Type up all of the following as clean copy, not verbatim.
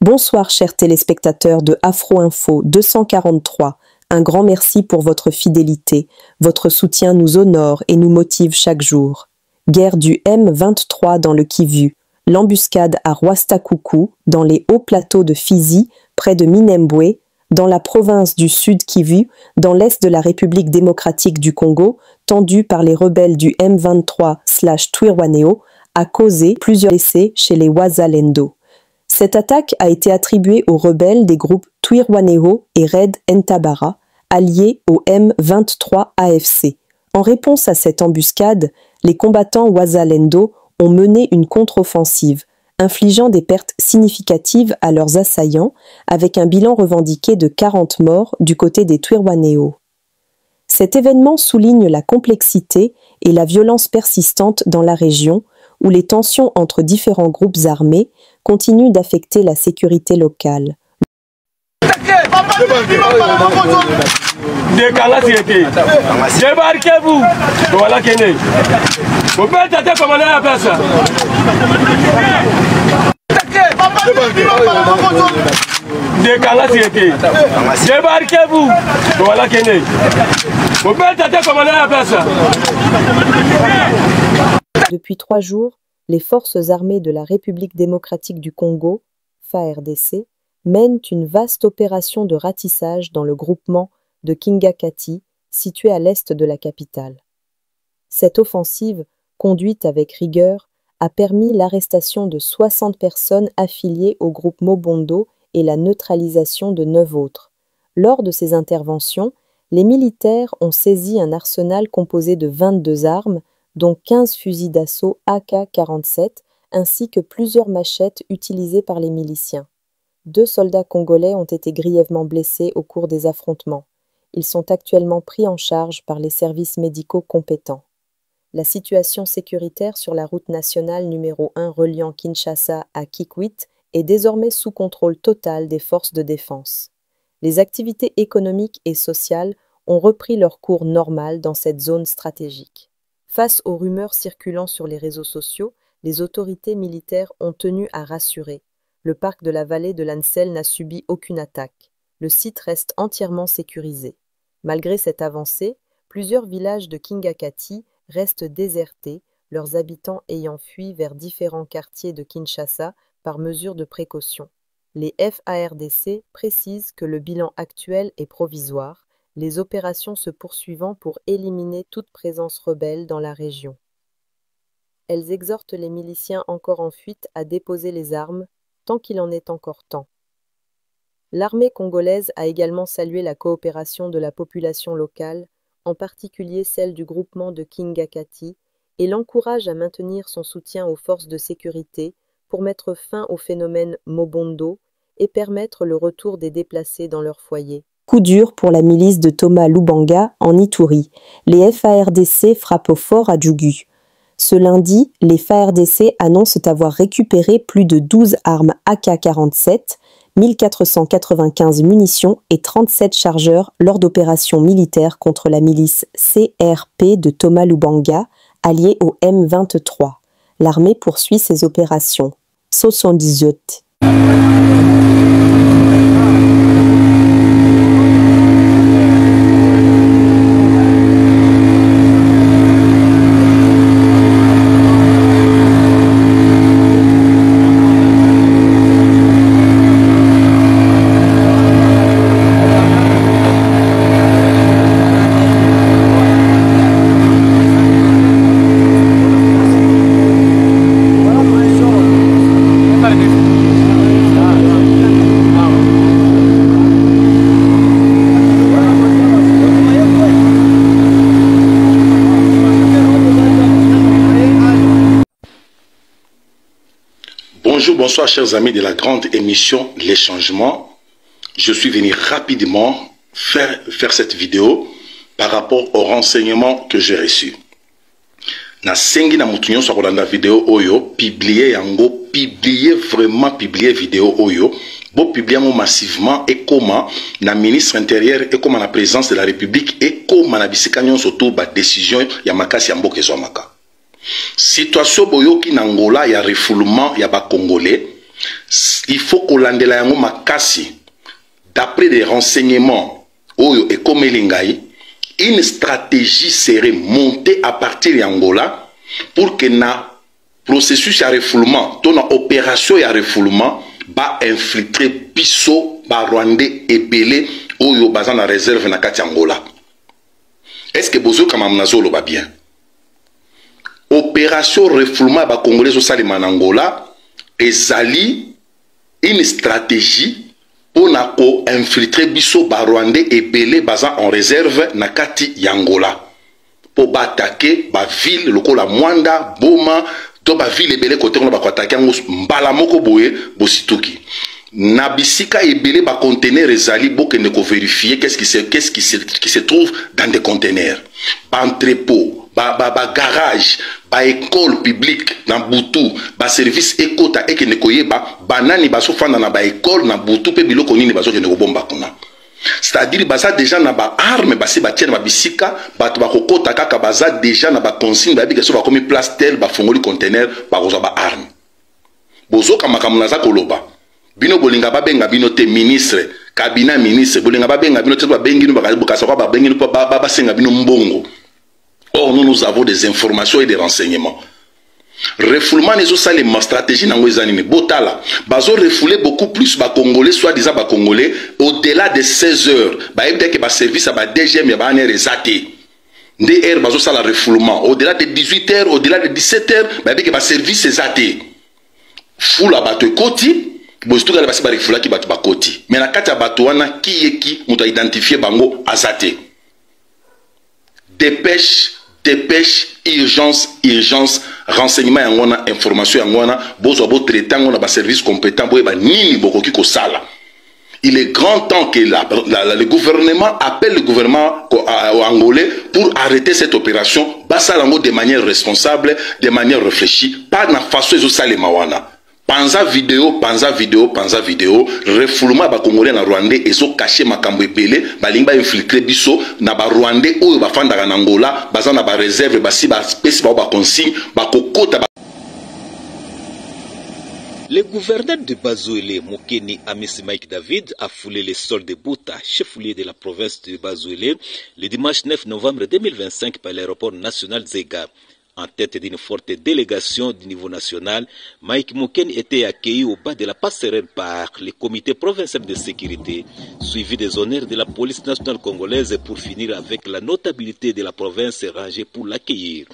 Bonsoir chers téléspectateurs de Afro Info 243. Un grand merci pour votre fidélité. Votre soutien nous honore et nous motive chaque jour. Guerre du M23 dans le Kivu. L'embuscade à Rwastakoukou, dans les hauts plateaux de Fizi, près de Minembwe, dans la province du Sud Kivu, dans l'est de la République démocratique du Congo, tendue par les rebelles du M23/Twirwaneho, a causé plusieurs blessés chez les Wazalendo. Cette attaque a été attribuée aux rebelles des groupes Twirwaneho et Red Ntabara, alliés au M23 AFC. En réponse à cette embuscade, les combattants Wazalendo ont mené une contre-offensive, infligeant des pertes significatives à leurs assaillants, avec un bilan revendiqué de 40 morts du côté des Twirwaneho. Cet événement souligne la complexité et la violence persistante dans la région, où les tensions entre différents groupes armés continuent d'affecter la sécurité locale. Débarquez-vous. Voilà Kené. Vous pouvez tenter comme on est à la place. Débarquez-vous. Voilà Kené. Vous pouvez tenter comme on est à la place. Depuis 3 jours, les forces armées de la République démocratique du Congo, FARDC, mènent une vaste opération de ratissage dans le groupement de Kingakati, situé à l'est de la capitale. Cette offensive, conduite avec rigueur, a permis l'arrestation de 60 personnes affiliées au groupe Mobondo et la neutralisation de 9 autres. Lors de ces interventions, les militaires ont saisi un arsenal composé de 22 armes, dont 15 fusils d'assaut AK-47, ainsi que plusieurs machettes utilisées par les miliciens. 2 soldats congolais ont été grièvement blessés au cours des affrontements. Ils sont actuellement pris en charge par les services médicaux compétents. La situation sécuritaire sur la route nationale numéro 1 reliant Kinshasa à Kikwit est désormais sous contrôle total des forces de défense. Les activités économiques et sociales ont repris leur cours normal dans cette zone stratégique. Face aux rumeurs circulant sur les réseaux sociaux, les autorités militaires ont tenu à rassurer. Le parc de la vallée de l'Ansel n'a subi aucune attaque. Le site reste entièrement sécurisé. Malgré cette avancée, plusieurs villages de Kingakati restent désertés, leurs habitants ayant fui vers différents quartiers de Kinshasa par mesure de précaution. Les FARDC précisent que le bilan actuel est provisoire, les opérations se poursuivant pour éliminer toute présence rebelle dans la région. Elles exhortent les miliciens encore en fuite à déposer les armes, tant qu'il en est encore temps. L'armée congolaise a également salué la coopération de la population locale, en particulier celle du groupement de Kingakati, et l'encourage à maintenir son soutien aux forces de sécurité pour mettre fin au phénomène Mobondo et permettre le retour des déplacés dans leur foyer. Coup dur pour la milice de Thomas Lubanga en Ituri. Les FARDC frappent au fort à Djougou. Ce lundi, les FARDC annoncent avoir récupéré plus de 12 armes AK-47, 1495 munitions et 37 chargeurs lors d'opérations militaires contre la milice CRP de Thomas Lubanga, alliée au M23. L'armée poursuit ses opérations. 78. Bonjour, bonsoir chers amis de la grande émission Les Changements. Je suis venu rapidement faire cette vidéo par rapport aux renseignements que j'ai reçus. Na sengi na mutu nyonso akolanda vidéo oyo, publier yango, publier vidéo oyo, bo publier mo massivement et comment na ministre intérieur et comment la présidence de la République et comment na bisika nyonso to ba décision ya makasi ya mboka ezwamaka. Situation boyoki na Angola ya refoulement ya ba Congolais, Il faut kolandela yango makasi. D'après des renseignements, Oyo et Komelingai, une stratégie serait montée à partir d'Angola pour que na processus de refoulement, ton opération de refoulement, va infiltrer Bisso, ba Rwandais et Belé, Oyo bazan na réserve na kati Angola. Est-ce que Bozo Kamamnazolo va bien? Opération refoulement ba Congolais au Salima en Angola, et Zali, une stratégie pour infiltrer Bisso, ba Rwandais et Belé bazan en réserve na kati Angola. Pour attaquer ba ville, lokola Mwanda, Boma, to ba ville ebele côté on va attaquer mbala moko boye bosituki. Na bisika ebele ba conteneurs ezali boke ne ko vérifier qu'est-ce qui se trouve dans des conteneurs. Ba entrepôt, ba garage, ba école publique na Butu, ba service ekota eke ne koyeba banani baso fanda na ba école na Butu pe biloko nini baso ke ne ko bomba kuna. C'est-à-dire baza déjà na ba arme basi ba tienne ba bisika bato ba kokota kaka baza déjà na ba consigne ba bika so ba komi place tel ba fongoli conteneur ba koza ba arme bozo kama kamunaza koloba bino bolinga ba benga bino te ministre cabinet ministre bolinga ba benga bino te ba bengi no ba bokasa ba bengi no ba senga bino mbongo. Or nous avons des informations et des renseignements. Refoulement les autres les stratégie dans les années botala bazo refouler beaucoup plus ba congolais soit disant ba congolais au-delà de 16 heures ba dès que ba service ba DGM ya ba ne rezaté DR bazo ça la refoulement au-delà de 18 heures au-delà de 17 heures ba que ba service zaté foula ba te koti bosto kala ba se ba refoula ki ba koti mais na kati ba to wana ki muto identifier bango azaté dépêche, urgence, renseignement yangona, information yangona, bozo bo traitant yangona ba service compétent boye ba nini bokoki ko sala. Il est grand temps que le gouvernement appelle le gouvernement angolais pour arrêter cette opération, basalango de manière responsable, de manière réfléchie, pas na façon de sale mawana. Panza vidéo, refoulement ba congolais na Rwandais et so caché makambo ebele, ba lingba infiltrer biso na ba Rwandais oyo ba fanda na Angola, baza na ba réserve ba si ba espèce ba consigne, ba kokota ba. Le gouverneur de Bazouélé, Mokeni Amisi Mike David, a foulé les sols de Bouta, chef-lieu de la province de Bazouélé, le dimanche 9 novembre 2025 par l'aéroport national Zega. En tête d'une forte délégation du niveau national, Mike Mokeni était accueilli au bas de la passerelle par le comité provincial de sécurité, suivi des honneurs de la police nationale congolaise pour finir avec la notabilité de la province rangée pour l'accueillir.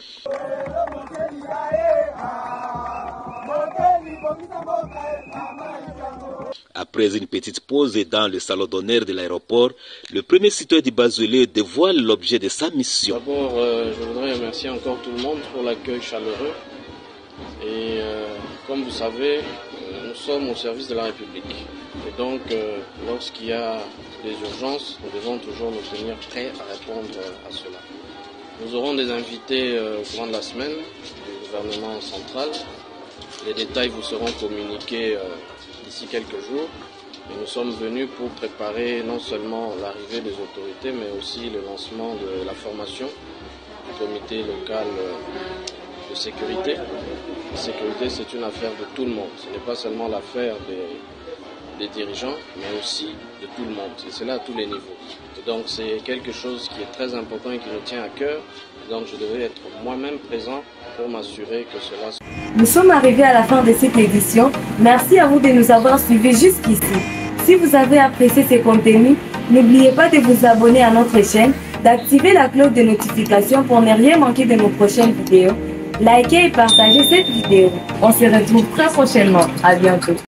Après une petite pause dans le salon d'honneur de l'aéroport, le premier citoyen du Bazouélé dévoile l'objet de sa mission. D'abord, je voudrais remercier encore tout le monde pour l'accueil chaleureux. Et comme vous savez, nous sommes au service de la République. Et donc, lorsqu'il y a des urgences, nous devons toujours nous tenir prêts à répondre à cela. Nous aurons des invités au courant de la semaine du gouvernement central. Les détails vous seront communiqués d'ici quelques jours. Et nous sommes venus pour préparer non seulement l'arrivée des autorités, mais aussi le lancement de la formation du comité local de sécurité. La sécurité, c'est une affaire de tout le monde. Ce n'est pas seulement l'affaire des dirigeants, mais aussi de tout le monde. Et c'est là à tous les niveaux. Et donc c'est quelque chose qui est très important et qui nous tient à cœur. Donc je devais être moi-même présent pour m'assurer que cela... Nous sommes arrivés à la fin de cette édition. Merci à vous de nous avoir suivis jusqu'ici. Si vous avez apprécié ces contenus, n'oubliez pas de vous abonner à notre chaîne, d'activer la cloche de notification pour ne rien manquer de nos prochaines vidéos. Likez et partagez cette vidéo. On se retrouve très prochainement. À bientôt.